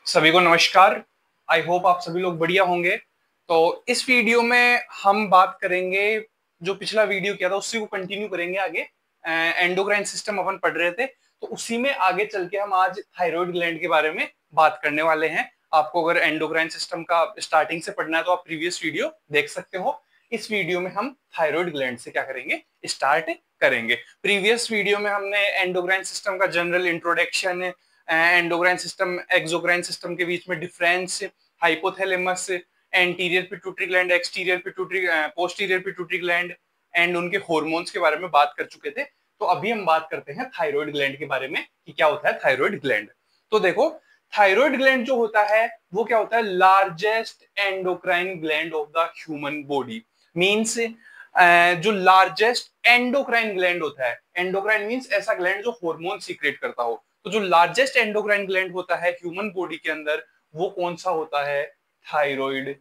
सभी को नमस्कार। आई होप आप सभी लोग बढ़िया होंगे। तो इस वीडियो में हम बात करेंगे, जो पिछला वीडियो किया था उसी को कंटिन्यू करेंगे आगे। एंडोक्राइन सिस्टम अपन पढ़ रहे थे, तो उसी में आगे चल के हम आज थायराइड ग्लैंड के बारे में बात करने वाले हैं। आपको अगर एंडोक्राइन सिस्टम का स्टार्टिंग से पढ़ना है तो आप प्रीवियस वीडियो देख सकते हो। इस वीडियो में हम थायराइड ग्लैंड से क्या करेंगे, स्टार्ट करेंगे। प्रीवियस वीडियो में हमने एंडोक्राइन सिस्टम का general introduction, endocrine system exocrine system के बीच में difference, hypothalamus, anterior pituitary gland, exterior pituitary, posterior pituitary gland and उनके हार्मोन्स के बारे में बात कर चुके थे। तो अभी हम बात करते हैं थायराइड ग्लैंड के बारे में कि क्या होता है थायराइड ग्लैंड। तो देखो, थायराइड ग्लैंड जो होता है वो क्या होता है, largest endocrine gland of the human body. Means जो लार्जेस्ट एंडोक्राइन ग्लैंड होता है, एंडोक्राइन मीन्स ऐसा ग्लैंड जो हार्मोन सीक्रेट करता हो। तो जो लार्जेस्ट एंडोक्राइन ग्लैंड होता है ह्यूमन बॉडी के अंदर, वो कौन सा होता है, थायराइड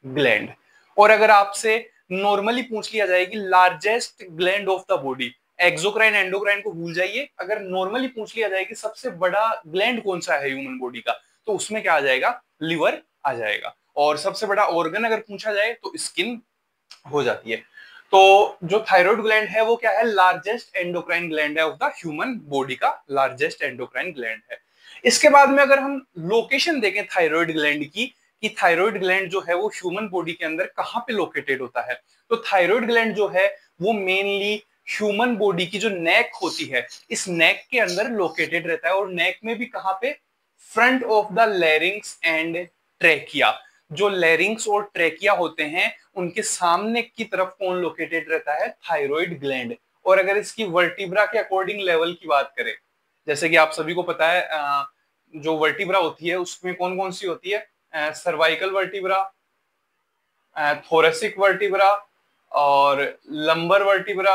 ग्लैंड। और अगर आपसे नॉर्मली पूछ लिया जाए कि largest gland of the body, exocrine endocrine को भूल जाइए, अगर नॉर्मली पूछ लिया जाए कि सबसे बड़ा ग्लैंड कौन सा है ह्यूमन बॉडी का, तो उसमें क्या आ जाएगा, लिवर आ जाएगा। और सबसे बड़ा ऑर्गन अगर पूछा जाए तो स्किन हो जाती है। तो जो थायराइड ग्लैंड है वो क्या है, लार्जेस्ट एंडोक्राइन ग्लैंड है ऑफ द ह्यूमन बॉडी का, लार्जेस्ट एंडोक्राइन ग्लैंड है। इसके बाद में अगर हम लोकेशन देखें थायराइड ग्लैंड की, कि थायराइड ग्लैंड जो है वो ह्यूमन बॉडी के अंदर कहां पे लोकेटेड होता है, तो थायराइड ग्लैंड जो है वो मेनली ह्यूमन बॉडी की जो नेक होती है, इस नेक के अंदर लोकेटेड रहता है। और नेक में भी कहां पे, front of the larynx and trachea. जो लैरिंग्स और ट्रेकिया होते हैं उनके सामने की तरफ कौन लोकेटेड रहता है, थायराइड ग्लैंड। और अगर इसकी वर्टिब्रा के अकॉर्डिंग लेवल की बात करें, जैसे कि आप सभी को पता है जो वर्टिब्रा होती है उसमें कौन कौन सी होती है, सर्वाइकल वर्टिब्रा, थोरेसिक वर्टिब्रा और लंबर वर्टिब्रा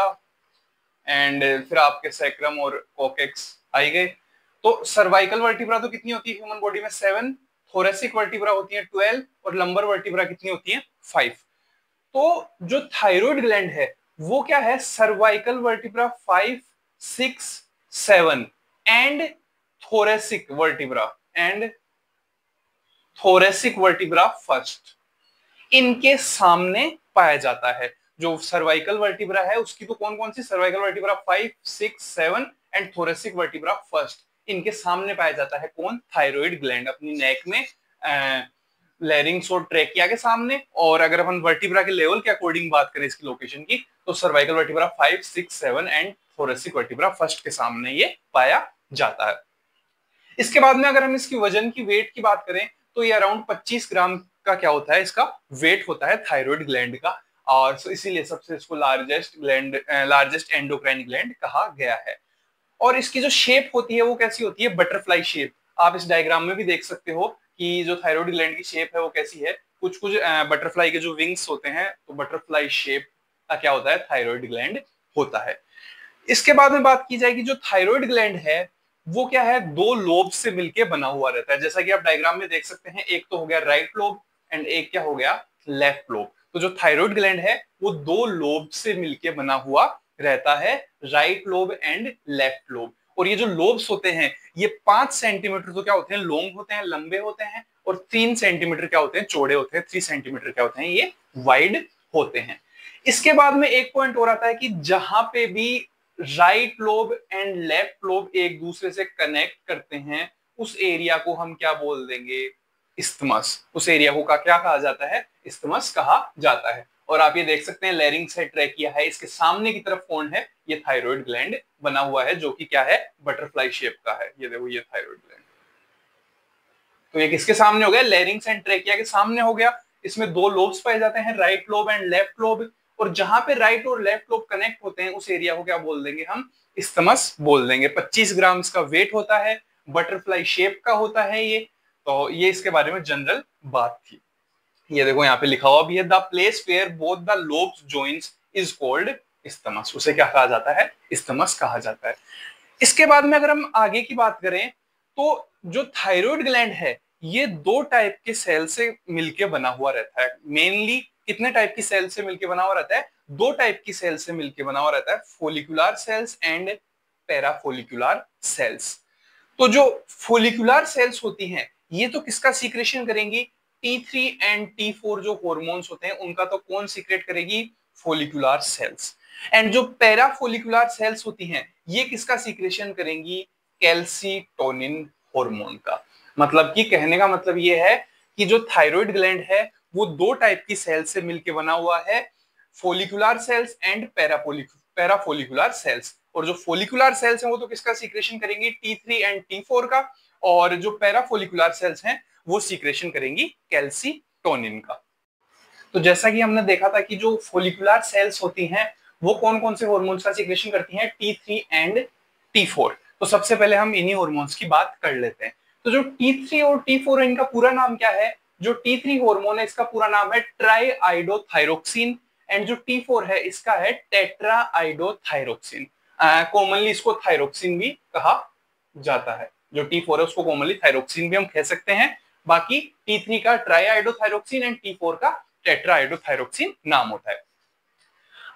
एंड फिर आपके सैक्रम और कोकेक्स आई गए। तो सर्वाइकल वर्टिब्रा तो कितनी होती है ह्यूमन बॉडी में, 7, थोरेसिक वर्टिब्रा होती है 12 और लंबर वर्टिब्रा कितनी होती है, 5। तो जो थायराइड ग्लैंड है वो क्या है, cervical vertebra 5, 6, 7 and thoracic vertebra first, इनके सामने पाया जाता है। जो सर्वाइकल वर्टिब्रा है उसकी तो कौन कौन सी, cervical vertebra 5, 6, 7 and thoracic vertebra first, इनके सामने पाया जाता है कौन, थायराइड ग्लैंड, अपनी नेक में लैरिंग्स और ट्रेकिया के सामने। और अगर अपन वर्टिब्रा के लेवल के अकॉर्डिंग बात करें इसकी लोकेशन की, तो cervical vertebra 5, 6, 7 and thoracic vertebra first के सामने ये पाया जाता है। इसके बाद में अगर हम इसकी वजन की, वेट की बात करें, तो ये अराउंड 25 ग्राम का क्या होता है, इसका वेट होता है थायराइड ग्लैंड का। और इसीलिए सबसे इसको लार्जेस्ट एंडोक्राइन ग्लैंड कहा गया है। और इसकी जो शेप होती है वो कैसी होती है, बटरफ्लाई शेप। आप इस डायग्राम में भी देख सकते हो कि जो थायराइड ग्लैंड की शेप है वो कैसी है, कुछ कुछ बटरफ्लाई के जो विंग्स होते हैं, तो बटरफ्लाई शेप का क्या होता है, थायराइड ग्लैंड होता है। इसके बाद में बात की जाएगी, जो थायराइड ग्लैंड है वो क्या है, दो लोब से मिलके बना हुआ रहता है। जैसा कि आप डायग्राम में देख सकते हैं, एक तो हो गया राइट लोब एंड एक क्या हो गया, लेफ्ट लोब। तो जो थायराइड ग्लैंड है वो दो लोब से मिलके बना हुआ रहता है, right lobe and left lobe. और ये जो लोब्स होते हैं ये 5 सेंटीमीटर तो क्या होते हैं, लॉन्ग होते हैं, लंबे होते हैं, और 3 सेंटीमीटर क्या होते हैं, चौड़े होते हैं। 3 सेंटीमीटर क्या होते हैं, ये वाइड होते हैं। इसके बाद में एक पॉइंट और आता है कि जहां पे भी right lobe and left lobe एक दूसरे से कनेक्ट करते हैं, उस एरिया को हम क्या बोल देंगे, इस्थमस। उस एरिया को क्या कहा जाता है, इस्थमस कहा जाता है। और आप ये देख सकते हैं लैरिंग्स है, ट्रेकिया है, इसके सामने की तरफ कौन है, ये थायराइड ग्लैंड बना हुआ है, जो कि क्या है, बटरफ्लाई शेप का है। ये देखो, ये थायराइड ग्लैंड। तो ये किसके सामने हो गया, लैरिंग्स एंड ट्रेकिया के सामने हो गया। इसमें दो लोब्स पाए जाते हैं, right lobe and left lobe. और जहां पे राइट और लेफ्ट लोब कनेक्ट होते हैं उस एरिया को क्या बोल देंगे हम, इस्थमस बोल देंगे। 25 ग्राम का वेट होता है, बटरफ्लाई शेप का होता है ये। तो ये इसके बारे में जनरल बात थी। ये देखो यहाँ पे लिखा हुआ भी है, the place where both the lobes joints is called isthmus. उसे क्या कहा जाता है, इस्थमस कहा जाता है। इसके बाद में अगर हम आगे की बात करें, तो जो थायराइड ग्लैंड है ये दो टाइप के सेल से मिलके बना हुआ रहता है। मेनली कितने टाइप की सेल से मिलके बना हुआ रहता है, दो टाइप की सेल से मिलके बना हुआ रहता है, follicular cells and parafollicular cells. तो जो फोलिकुलर सेल्स होती हैं ये तो किसका सीक्रेशन करेंगी, T3 एंड T4 जो हॉर्मोन्स होते हैं उनका तो कौन सीक्रेट करेगी, फोलिकुलर सेल्स। एंड जो पैराफोलिकुलर सेल्स होती हैं ये किसका सीक्रेशन करेंगी, कैल्सीटोनिन हार्मोन का। मतलब कि कहने का मतलब ये है कि जो थायराइड ग्लैंड है वो दो टाइप की सेल से मिलकर बना हुआ है, follicular cells and parafollicular cells. और जो फोलिकुलर सेल्स हैं वो तो किसका सीक्रेशन करेंगी, T3 एंड T4 का, और जो पैराफोलिकुलर सेल्स हैं वो सीक्रेशन करेंगी कैल्सीटोनिन का। तो जैसा कि हमने देखा था कि जो फोलिकुलर सेल्स होती हैं वो कौन कौन से हॉर्मोन्स का सीक्रेशन करती हैं, T3 एंड T4। तो सबसे पहले हम इन्हीं हॉर्मोन्स की बात कर लेते हैं। तो जो T3 और T4 है इनका पूरा नाम क्या है, जो T3 हार्मोन है इसका पूरा नाम है ट्राईआइडोथायरोक्सिन, एंड जो T4 है इसका है टेट्राआइडोथायरोक्सिन। कॉमनली इसको थायरोक्सिन भी कहा जाता है। जो T4 है उसको कॉमनली थायरोक्सिन भी हम कह सकते हैं, बाकी T3 का ट्राईआइडोथायरोक्सिन एंड T4 का टेट्राआइडोथायरोक्सिन नाम होता है।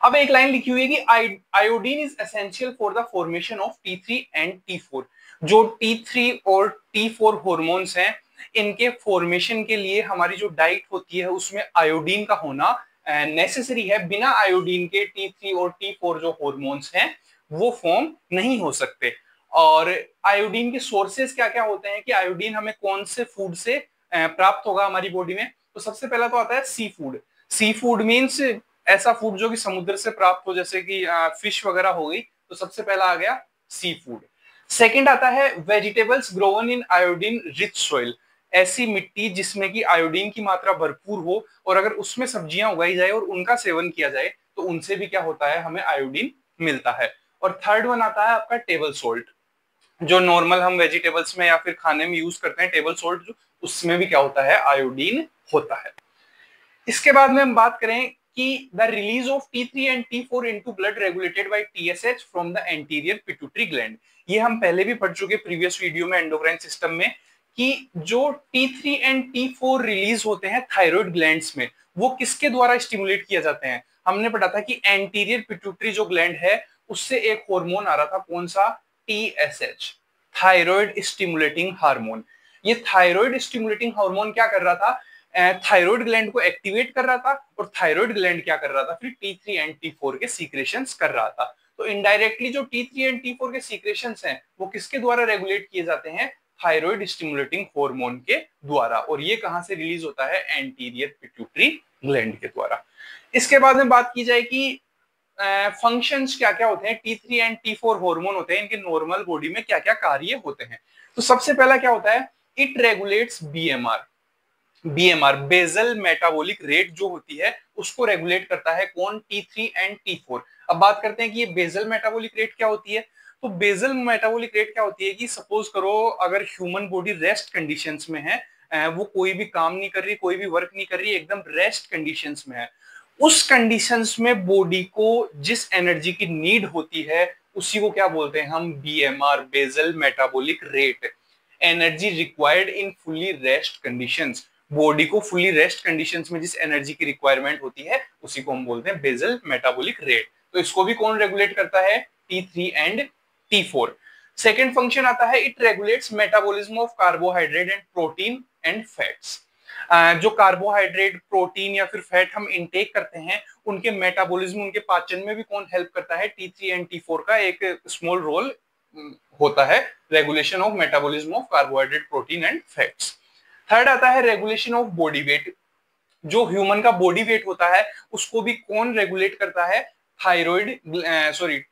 अब एक लाइन लिखी हुई है कि iodine is essential for the formation of T3 and T4। जो T3 और T4 हॉर्मोन्स हैं इनके फॉर्मेशन के लिए हमारी जो डाइट होती है उसमें आयोडीन का होना नेसेसरी है। बिना आयोडीन के T3 और T4 जो हॉर्मोन्स हैं वो फॉर्म नहीं हो सकते। और आयोडीन के सोर्सेस क्या क्या होते हैं, कि आयोडीन हमें कौन से फूड से प्राप्त होगा हमारी बॉडी में। तो सबसे पहला तो आता है sea food. Sea food means ऐसा फूड जो कि समुद्र से प्राप्त हो, जैसे कि फिश वगैरह हो गई, तो सबसे पहला आ गया सी फूड। सेकंड आता है वेजिटेबल्स ग्रोवन इन आयोडीन रिच सॉइल। ऐसी मिट्टी जिसमें कि आयोडीन की मात्रा भरपूर हो और अगर उसमें सब्जियां उगाई जाए और उनका सेवन किया जाए तो उनसे भी क्या होता है, हमें आयोडीन मिलता है। और थर्ड वन आता है आपका टेबल सोल्ट। जो नॉर्मल हम वेजिटेबल्स में या फिर खाने में यूज करते हैं टेबल सोल्ट, उसमें भी क्या होता है, आयोडीन होता है। इसके बाद में हम बात करें कि the release of T3 and T4 into blood regulated by TSH from the anterior pituitary gland. ये हम पहले भी पढ़ चुके प्रीवियस वीडियो में एंडोक्राइन सिस्टम में, कि जो T3 एंड T4 रिलीज होते हैं थायराइड ग्लैंड्स में वो किसके द्वारा स्टिमुलेट किए जाते हैं। हमने पढ़ा था कि एंटीरियर पिट्यूटरी जो ग्लैंड है उससे एक हार्मोन आ रहा था, कौन सा, TSH, थायराइड स्टिमुलेटिंग हार्मोन। ये थायराइड स्टिमुलेटिंग हार्मोन क्या कर रहा था, थायराइड ग्लैंड को एक्टिवेट कर रहा था, और थायराइड ग्लैंड क्या कर रहा था, फिर T3 एंड T4 के सीक्रेशंस कर रहा था। तो इनडायरेक्टली जो T3 एंड T4 के सीक्रेशंस हैं वो किसके द्वारा रेगुलेट किए जाते हैं, थायराइड स्टिमुलेटिंग हार्मोन के द्वारा। और ये कहां से रिलीज होता है, एंटीरियर पिट्यूटरी ग्लैंड के द्वारा। इसके बाद में बात की जाए कि फंक्शंस क्या क्या होते हैं, T3 एंड T4 हार्मोन होते हैं, इनके नॉर्मल बॉडी में क्या क्या कार्य होते हैं। तो सबसे पहला क्या होता है, it regulates BMR. BMR basal metabolic rate जो होती है उसको रेगुलेट करता है, कौन, T3 एंड T4। अब बात करते हैं कि ये बेजल मेटाबॉलिक रेट क्या होती है। तो बेजल मेटाबॉलिक रेट क्या होती है कि सपोज करो अगर ह्यूमन बॉडी रेस्ट कंडीशंस में है, वो कोई भी काम नहीं कर रही, कोई भी वर्क नहीं कर रही, एकदम रेस्ट कंडीशंस में है, उस कंडीशंस में बॉडी को जिस एनर्जी की नीड होती है उसी को क्या बोलते हैं हम, BMR basal metabolic rate. Energy required in fully rest conditions, body को फुली रेस्ट कंडीशंस में जिस एनर्जी की रिक्वायरमेंट होती है उसी को हम बोलते हैं बेजल मेटाबॉलिक रेट। तो इसको भी कौन रेगुलेट करता है, T3 and T4। Second function आता है, it regulates metabolism of carbohydrate and protein and fats. जो कार्बोहाइड्रेट, प्रोटीन या फिर फैट हम इनटेक करते हैं उनके मेटाबॉलिज्म, उनके पाचन में भी कौन हेल्प करता है, T3 एंड T4 का एक स्मॉल रोल होता है, regulation of metabolism of carbohydrate, protein and fats. Third आता है रेगुलेशन ऑफ बॉडी वेट। जो ह्यूमन का बॉडी वेट होता है उसको भी कौन रेगुलेट करता है, thyroid,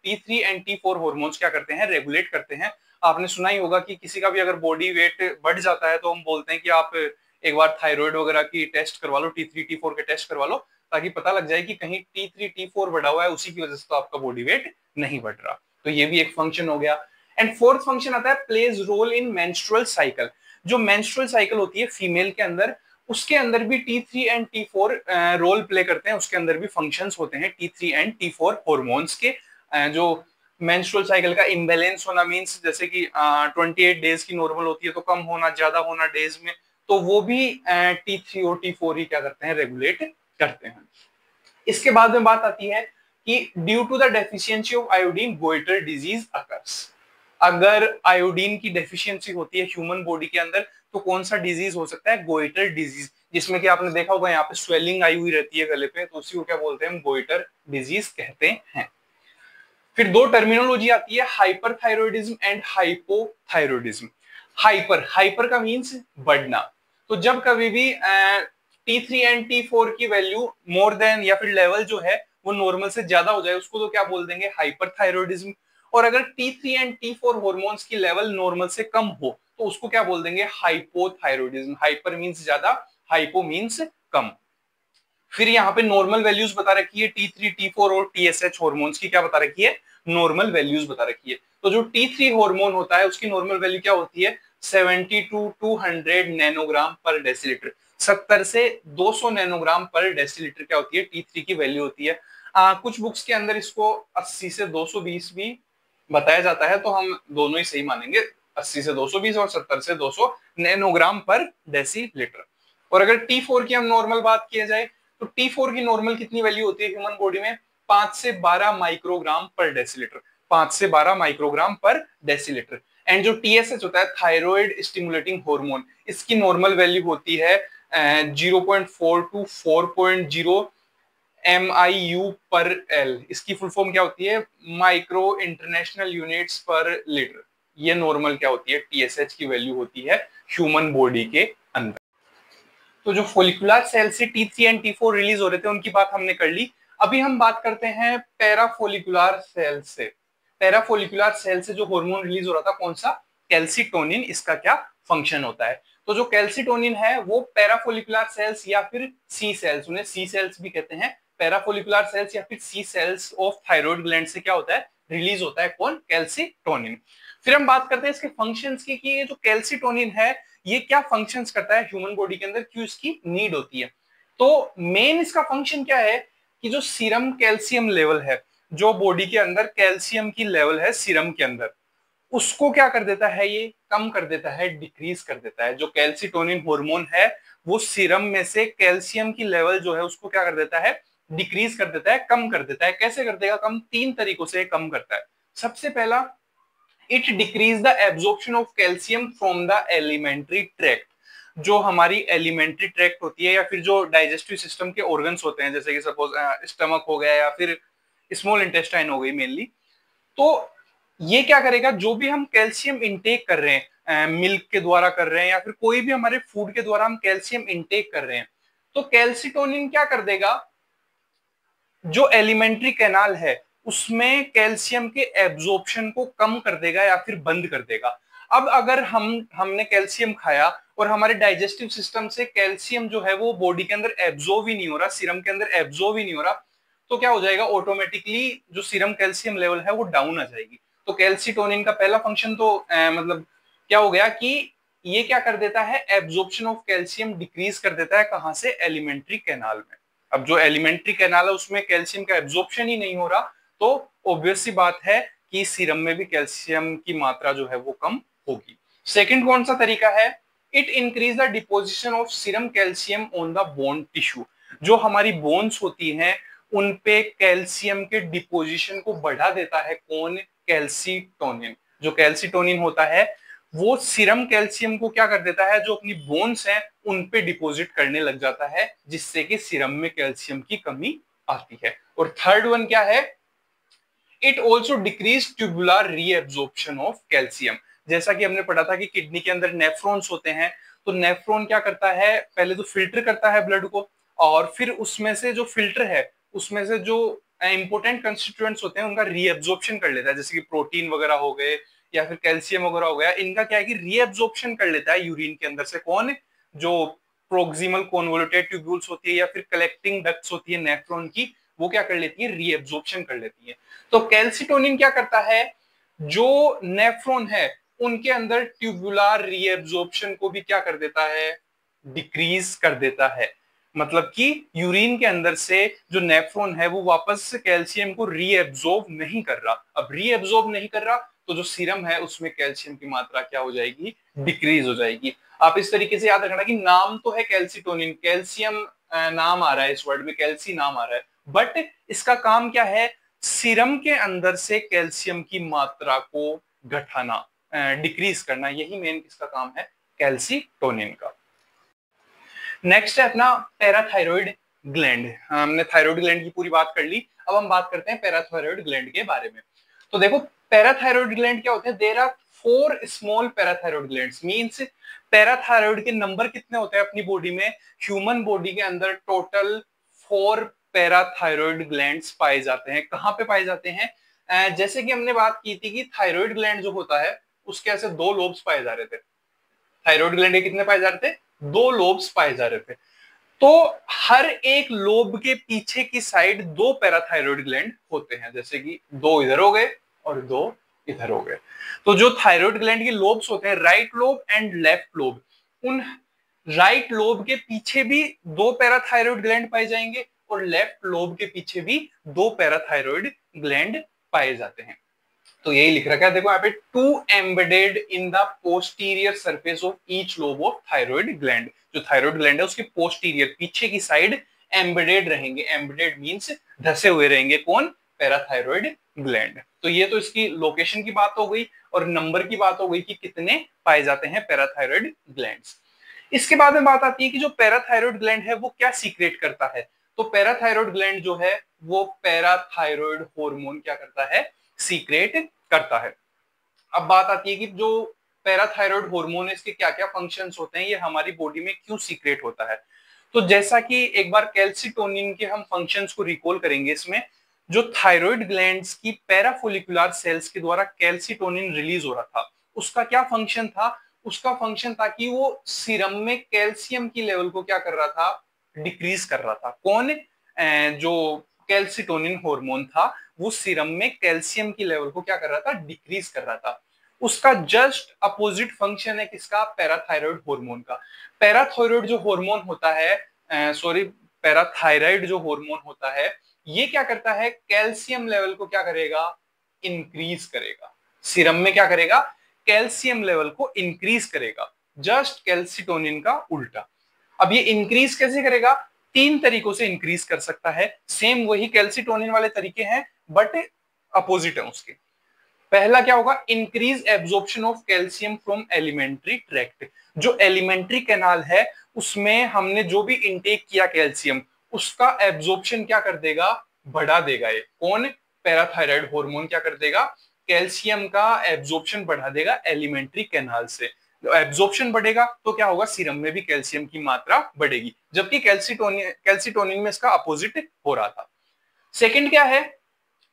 T3 and T4 hormones क्या करते हैं, रेगुलेट करते हैं। आपने सुना ही होगा कि किसी का भी अगर बॉडी वेट बढ़ जाता है तो हम बोलते हैं कि आप एक बार थायराइड वगैरह की टेस्ट करवा लो, T3 T4 के टेस्ट करवा लो, ताकि पता लग जाए कि कहीं T3 T4 बढ़ा हुआ है, उसी की वजह से तो आपका बॉडी वेट नहीं बढ़ रहा। तो ये भी एक फंक्शन हो गया। एंड फोर्थ फंक्शन आता है plays role in menstrual cycle. जो मेंस्ट्रुअल साइकिल होती है फीमेल के अंदर, उसके अंदर भी T3 and T4 role play करते हैं, उसके अंदर भी फंक्शंस होते हैं T3 एंड T4 हार्मोन्स के। जो मेंस्ट्रुअल साइकिल का इम्बैलेंस होना मींस जैसे कि 28 डेज की नॉर्मल होती है तो कम होना, ज्यादा होना डेज में, तो वो भी T3 और T4 ही क्या करते हैं, रेगुलेट करते हैं। इसके बाद में बात आती है कि due to the deficiency of iodine goiter disease occurs. अगर आयोडीन की डेफिशिएंसी होती है ह्यूमन बॉडी के अंदर तो कौन सा डिजीज हो सकता है, गोइटर डिजीज, जिसमें कि आपने देखा होगा यहाँ पे स्वेलिंग आई हुई रहती है गले पे, तो उसी को क्या बोलते हैं, हम गोइटर डिजीज कहते हैं। फिर दो टर्मिनोलॉजी आती है, हाइपरथायरॉयडिज्म एंड हाइपोथायरॉयडिज्म। हाइपर का मींस बढ़ना, तो जब कभी भी T3 एंड T4 की वैल्यू मोर देन या फिर लेवल जो है वो नॉर्मल से ज्यादा हो जाए उसको तो क्या बोल देंगे, हाइपरथायरॉयडिज्म। और अगर T3 एंड T4 हॉर्मोन्स की लेवल नॉर्मल से कम हो तो उसको क्या बोल देंगे, हाइपोथायरॉयडिज्म। हाइपर मींस ज्यादा, हाइपो मींस कम। फिर यहाँ पे नॉर्मल वैल्यूज बता रखी है T3, T4 और TSH हॉर्मोन्स की, क्या बता रखी है, नॉर्मल वैल्यूज बता रखी है। तो जो T3 हार्मोन होता है उसकी नॉर्मल वैल्यू क्या होती है, 70 to 200 नैनोग्राम पर डेसीलीटर। 70 से 200 नैनोग्राम पर डेसीलीटर क्या होती है, T3 की वैल्यू होती है। कुछ बुक्स के अंदर इसको 80 से 220 भी बताया जाता है, तो हम दोनों ही सही मानेंगे, 80 से 220 और 70 से 200 नैनोग्राम पर डेसीलीटर। और अगर T4 की हम नॉर्मल बात किया जाए तो T4 की नॉर्मल कितनी वैल्यू होती है ह्यूमन बॉडी में, 5 से 12 माइक्रोग्राम पर डेसीलीटर। 5 से 12 माइक्रोग्राम पर डेसीलीटर। एंड जो TSH होता है, थायराइड स्टिमुलेटिंग हार्मोन, इसकी नॉर्मल वैल्यू होती है 0.4 टू 4.0 MIU पर L। इसकी फुल फॉर्म क्या होती है, माइक्रो इंटरनेशनल यूनिट्स पर लीटर। ये नॉर्मल क्या होती है, TSH की वैल्यू होती है ह्यूमन बॉडी के अंदर। तो जो फोलिकुलर सेल से T3 एंड T4 रिलीज हो रहे थे उनकी बात हमने कर ली। अभी हम बात करते हैं पैराफोलिकुलर सेल से। पैराफोलिकुलर सेल से जो हार्मोन रिलीज हो रहा था कौन सा, कैल्सिटोनिन, इसका क्या फंक्शन होता है। तो जो कैल्सिटोनिन है वो पैराफोलिकुलर सेल्स या फिर सी सेल्स, उन्हें सी सेल्स भी कहते हैं, पैराफोलिकुलर सेल्स या फिर सी सेल्स ऑफ थायराइड ग्लैंड से क्या होता है, रिलीज होता है कौन, कैल्सिटोनिन। फिर हम बात करते हैं इसके फंक्शंस की कि ये जो कैल्सिटोनिन है ये क्या फंक्शंस करता है ह्यूमन बॉडी के अंदर, क्यों इसकी नीड होती है। तो मेन इसका फंक्शन क्या है कि जो सीरम कैल्शियम लेवल है, जो बॉडी के अंदर कैल्शियम की लेवल है सीरम के अंदर, उसको क्या कर देता है, ये कम कर देता है, डिक्रीज कर देता है। जो कैल्सिटोनिन हार्मोन है वो सीरम में से कैल्शियम की लेवल जो है उसको क्या कर देता है, डिक्रीज कर देता है, कम कर देता है। कैसे कर देगा कम, तीन तरीकों से कम करता है। सबसे पहला, it decreases the absorption of calcium from the alimentary tract. जो हमारी एलिमेंट्री ट्रैक्ट होती है या फिर जो डाइजेस्टिव सिस्टम के ऑर्गन्स होते हैं, जैसे कि सपोज स्टमक हो गया या फिर स्मॉल इंटेस्टाइन हो गई मेनली, तो ये क्या करेगा, जो भी हम कैल्शियम इंटेक कर रहे हैं, मिल्क के द्वारा कर रहे हैं या फिर कोई भी हमारे फूड के द्वारा हम कैल्शियम इंटेक कर रहे हैं, तो कैल्सिटोनिन क्या कर देगा, जो एलिमेंट्री कैनाल है उसमें कैल्शियम के एब्जॉर्प्शन को कम कर देगा या फिर बंद कर देगा। अब अगर हमने कैल्शियम खाया और हमारे डाइजेस्टिव सिस्टम से कैल्शियम जो है वो बॉडी के अंदर एब्जॉर्ब ही नहीं हो रहा, सीरम के अंदर एब्जॉर्ब ही नहीं हो रहा, तो क्या हो जाएगा, ऑटोमेटिकली जो सीरम कैल्शियम लेवल है वो डाउन आ जाएगी। तो कैल्सिटोनिन का पहला फंक्शन तो मतलब क्या हो गया कि ये क्या कर देता है, एब्जॉर्प्शन ऑफ कैल्शियम डिक्रीज कर देता है, कहां से, एलिमेंट्री कैनाल में। अब जो एलिमेंट्री कैनाल है उसमें कैल्शियम का एब्जॉर्प्शन ही नहीं हो रहा, तो ऑब्वियस सी बात है कि सीरम में भी कैल्शियम की मात्रा जो है वो कम होगी। सेकंड कौन सा तरीका है, it increase the deposition of serum calcium on the bone tissue. जो हमारी बोन्स होती हैं उन पे कैल्शियम के डिपोजिशन को बढ़ा देता है कौन, कैल्सिटोनिन। जो कैल्सिटोनिन होता है वो सीरम कैल्शियम को क्या कर देता है, जो अपनी बोन्स हैं उन पे डिपॉजिट करने लग जाता है, जिससे कि सीरम में कैल्शियम की कमी आती है। और थर्ड वन क्या है, it also decrease tubular reabsorption of calcium. जैसा कि हमने पढ़ा था कि किडनी के अंदर नेफ्रॉन्स होते हैं, तो नेफ्रॉन क्या करता है, पहले तो फिल्टर करता है ब्लड को, और फिर उसमें से जो फिल्टर है उसमें से जो इंपोर्टेंट कंस्टिट्यूएंट्स होते हैं उनका रीएब्जॉर्प्शन कर लेता है, जैसे कि प्रोटीन वगैरह हो गए या फिर कैल्शियम वगैरह हो गया, इनका क्या है कि रीएब्जॉर्प्शन कर लेता है यूरिन के अंदर से कौन, जो प्रोक्सिमल कॉन्वोल्यूटेड ट्यूब्यूल्स होती है या फिर कलेक्टिंग डक्ट्स होती है नेफ्रॉन की, वो क्या कर लेती है, रीएब्जॉर्प्शन कर लेती है। तो कैल्सिटोनिन क्या करता है, जो नेफ्रॉन है उनके अंदर ट्यूबुलर रीएब्जॉर्प्शन को भी क्या कर देता है, डिक्रीज कर देता है। मतलब कि यूरिन के अंदर से जो नेफ्रॉन है वो वापस से कैल्शियम को रीएब्जॉर्ब नहीं कर रहा। अब रीएब्जॉर्ब नहीं कर रहा तो जो सीरम है उसमें कैल्शियम की मात्रा क्या हो जाएगी, डिक्रीज हो जाएगी। आप इस तरीके से याद रखना कि नाम तो है कैल्सिटोनिन, कैल्शियम नाम आ रहा है इस वर्ड में, कैल्सी नाम आ रहा है, बट इसका काम क्या है, सीरम के अंदर से कैल्शियम की मात्रा को घटाना, डिक्रीज करना, यही मेन किसका काम है, कैल्सीटोनिन का। नेक्स्ट है अपना पैराथायरॉइड ग्लैंड। हमने थायराइड ग्लैंड की पूरी बात कर ली, अब हम बात करते हैं पैराथायरॉइड ग्लैंड के बारे में। तो देखो पैराथायरॉइड ग्लैंड क्या होते हैं, there are 4 small parathyroid glands, means parathyroid के नंबर कितने होते हैं अपनी बॉडी में, ह्यूमन बॉडी के अंदर टोटल 4 पैराथायरॉइड ग्लैंड्स पाए जाते हैं। कहाँ पे पाए जाते हैं, जैसे कि हमने बात की थी कि थायराइड ग्लैंड जो होता है उसके ऐसे 2 लोब्स पाए जा रहे थे, थायराइड ग्लैंड के कितने पाए जा रहे थे, 2 लोब्स पाए जा रहे थे। तो हर एक लोब के पीछे की साइड 2 पैराथायरॉइड ग्लैंड होते हैं, जैसे कि 2 इधर हो गए और 2 इधर हो गए। तो जो थायराइड ग्लैंड के लोब्स होते हैं, right lobe and left lobe, उन राइट लोब के पीछे भी 2 पैराथायरॉइड ग्लैंड पाए जाएंगे और लेफ्ट लोब के पीछे भी 2 पैराथायरॉइड ग्लैंड पाए जाते हैं। तो यही लिख रखा है, देखो यहाँ पे 2 embedded in the posterior surface of each lobe of thyroid gland. जो थायराइड ग्लैंड है उसके पोस्टीरियर पीछे की साइड एम्बेडेड रहेंगे, एम्बेडेड मींस धसे हुए रहेंगे, कौन, पैराथायरॉइड ग्लैंड। तो ये तो इसकी लोकेशन की बात हो गई और नंबर की बात हो गई कि कितने पाए जाते हैं पैराथायरॉइड ग्लैंड्स। इसके बाद में बात आती है कि जो पैराथायरॉइड ग्लैंड है वो क्या सीक्रेट करता है। तो पैराथायरॉइड ग्लैंड जो है वो पैराथायरॉइड हार्मोन क्या करता है, सीक्रेट करता है। अब बात आती है कि जो पैराथायरॉइड हार्मोन है इसके क्या क्या फंक्शंस होते हैं, ये हमारी बॉडी में क्यों सीक्रेट होता है। तो जैसा कि एक बार कैल्सीटोनिन के हम फंक्शंस को रिकॉल करेंगे, इसमें जो थायराइड ग्लैंड्स की पैराफोलिकुलर सेल्स के द्वारा कैल्सीटोनिन रिलीज हो रहा था, उसका क्या फंक्शन था, उसका फंक्शन था कि वो सीरम में कैल्शियम की लेवल को क्या कर रहा था, डिक्रीज कर रहा था। कौन, जो कैल्सीटोनिन हार्मोन था वो सीरम में कैल्शियम की लेवल को क्या कर रहा था, डिक्रीज कर रहा था। उसका जस्ट अपोजिट फंक्शन है किसका, पैराथायरॉइड हार्मोन का। पैराथायरॉइड जो हार्मोन होता है, सॉरी पैराथायराइड जो हार्मोन होता है, ये क्या करता है, कैल्शियम लेवल को क्या करेगा, इंक्रीज करेगा। सीरम में क्या करेगा, कैल्शियम लेवल को इंक्रीज करेगा, जस्ट कैल्सीटोनिन का उल्टा। अब ये इंक्रीज कैसे करेगा, 3 तरीकों से इंक्रीज कर सकता है, सेम वही कैल्सीटोनिन वाले तरीके हैं बट अपोजिट है उसके। पहला क्या होगा, increase absorption of calcium from alimentary tract. जो एलिमेंट्री कैनाल है उसमें हमने जो भी इनटेक किया कैल्शियम, उसका एब्जॉर्प्शन क्या कर देगा, बढ़ा देगा। ये कौन, पैराथायराइड हार्मोन क्या कर देगा, कैल्शियम का एब्जॉर्प्शन बढ़ा देगा एलिमेंट्री कैनाल से। एब्जॉर्प्शन बढ़ेगा तो क्या होगा, सीरम में भी कैल्शियम की मात्रा बढ़ेगी, जबकि कैल्सीटोनिन में इसका अपोजिट हो रहा था। सेकंड क्या है,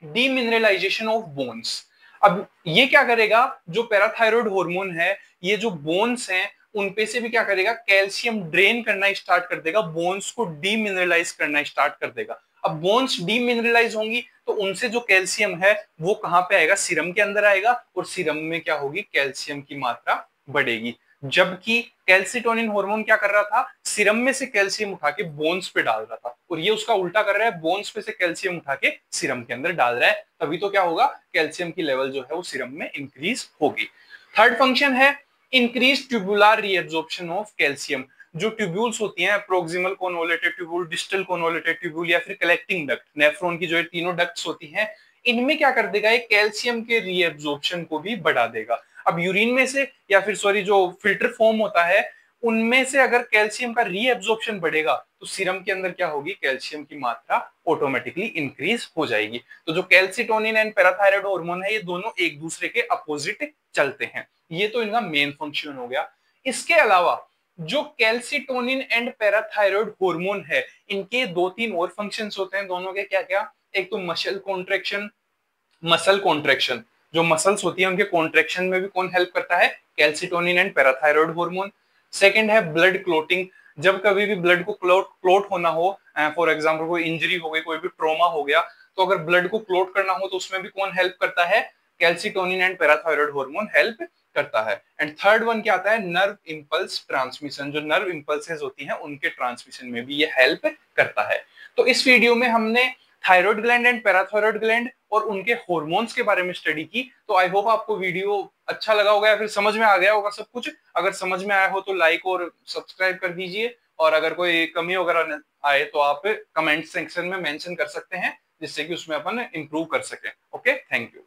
डीमिनरलाइजेशन ऑफ बोन्स। अब ये क्या करेगा, जो पैराथायरॉइड हार्मोन है ये जो बोन्स हैं उनपे से भी क्या करेगा, कैल्शियम ड्रेन करना स्टार्ट कर देगा, बोन्स को डीमिनरलाइज करना स्टार्ट कर देगा। अब बोन्स डीमिनरलाइज होंगी तो उनसे जो कैल्शियम है वो कहां पे आएगा, सीरम के अंदर आएगा और सीरम में क्या होगी, कैल्शियम की मात्रा बढ़ेगी। जबकि कैल्सीटोनिन हार्मोन क्या कर रहा था, सीरम में से कैल्शियम उठा के बोन्स पे डाल रहा था, और ये उसका उल्टा कर रहा है, बोन्स पे से कैल्शियम उठा के सीरम के अंदर डाल रहा है। तभी तो क्या होगा, कैल्शियम की लेवल जो है वो सीरम में इंक्रीज होगी। थर्ड फंक्शन है increase tubular reabsorption of calcium. जो ट्यूब्यूल्स होती हैं, प्रोक्सिमल कोनवोलेटेड ट्यूब्यूल, डिस्टल कोनवोलेटेड ट्यूब्यूल या फिर कलेक्टिंग डक्ट, नेफ्रॉन की जो तीनों डक्ट्स होती हैं, इनमें क्या कर देगा, ये कैल्शियम के रीएब्जॉर्प्शन को भी बढ़ा देगा। अब यूरिन में से या फिर सॉरी जो फिल्टर फॉर्म होता है उनमें से अगर कैल्शियम का रीएब्जॉर्प्शन बढ़ेगा तो सीरम के अंदर क्या होगी, कैल्शियम की मात्रा ऑटोमेटिकली इंक्रीज हो जाएगी। तो जो कैल्सीटोनिन एंड पैराथायरॉइड हार्मोन है ये दोनों एक दूसरे के अपोजिट चलते हैं। ये तो इनका मेन फंक्शन हो गया। इसके अलावा जो कैल्सीटोनिन एंड पैराथायरॉइड हार्मोन है इनके 2-3 और फंक्शंस होते हैं, दोनों के क्या क्या, एक तो मसल कॉन्ट्रैक्शन, मसल कॉन्ट्रैक्शन, जो मसल्स होती है उनके कॉन्ट्रैक्शन में भी कौन हेल्प करता है, calcitonin and parathyroid hormone. Second है ब्लड क्लोटिंग, जब कभी भी ब्लड को क्लोट होना हो, फॉर एग्जांपल कोई इंजरी हो गई, कोई भी ट्रॉमा हो गया, तो अगर ब्लड को क्लोट करना हो तो उसमें भी कौन हेल्प करता है, calcitonin and parathyroid hormone help करता है। एंड थर्ड वन क्या आता है, नर्व इंपल्स ट्रांसमिशन, जो नर्व इंपल्सेस होती हैं उनके ट्रांसमिशन में भी ये हेल्प करता है। तो इस वीडियो में हमने thyroid gland and parathyroid gland और उनके हार्मोन्स के बारे में स्टडी की। तो आई होप आपको वीडियो अच्छा लगा होगा या फिर समझ में आ गया होगा सब कुछ। अगर समझ में आया हो तो लाइक और सब्सक्राइब कर दीजिए, और अगर कोई कमी वगैरह आए तो आप कमेंट सेक्शन में मेंशन कर सकते हैं, जिससे कि उसमें अपन इंप्रूव कर सकें। Okay, thank you.